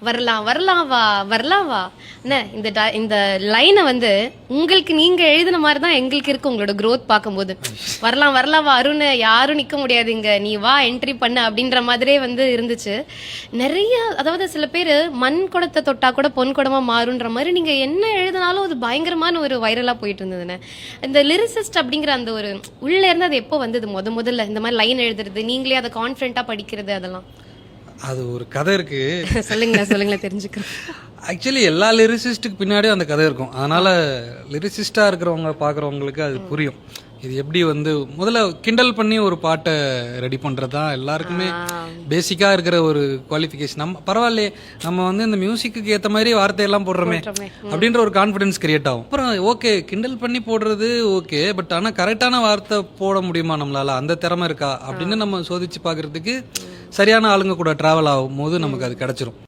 வரலாம் வரலாம் வா வரலாம் வா என்ன இந்த லைனை வந்து உங்களுக்கு நீங்க எழுதின மாதிரி தான் எங்களுக்கு இருக்கு உங்களோட growth பார்க்கும்போது. வரலாம் வரலாம் வா அருண், யாரும் நிக்க முடியாது இங்க, நீ வா என்ட்ரி பண்ண அப்படின்ற மாதிரியே வந்து இருந்துச்சு. நிறைய அதாவது சில பேர் மண் குடத்தை தொட்டா கூட பொன் குடமா மாறுன்ற மாதிரி நீங்க என்ன எழுதினாலும் அது பயங்கரமான ஒரு வைரலா போயிட்டு இருந்ததுன்னு. இந்த லிரிசிஸ்ட் அப்படிங்கிற அந்த ஒரு உள்ள இருந்து அது எப்போ வந்தது முதல்ல இந்த மாதிரி லைன் எழுதுறது, நீங்களே அதை கான்ஃபிடென்ட்டா படிக்கிறது அதெல்லாம்? அது ஒரு கதை இருக்கு. சொல்லுங்களேன் தெரிஞ்சுக்கிறேன். ஆக்சுவலி எல்லா லிரிசிஸ்ட்டுக்கு பின்னாடியும் அந்த கதை இருக்கும். அதனால லிரிசிஸ்டாக இருக்கிறவங்க பார்க்குறவங்களுக்கு அது புரியும். இது எப்படி வந்து முதல்ல கிண்டல் பண்ணி ஒரு பாட்டை ரெடி பண்ணுறது தான் எல்லாருக்குமே பேசிக்காக இருக்கிற ஒரு குவாலிஃபிகேஷன். நம்ம பரவாயில்லையே, நம்ம வந்து இந்த மியூசிக்கு ஏற்ற மாதிரி வார்த்தையெல்லாம் போடுறோமே அப்படின்ற ஒரு கான்ஃபிடன்ஸ் கிரியேட் ஆகும். அப்புறம் ஓகே கிண்டல் பண்ணி போடுறது ஓகே, பட் ஆனால் கரெக்டான வார்த்தை போட முடியுமா நம்மளால, அந்த திறமை இருக்கா அப்படின்னு நம்ம சோதிச்சு பார்க்கறதுக்கு சரியான ஆளுங்க கூட டிராவல் ஆகும் போது நமக்கு அது கிடைச்சிரும்.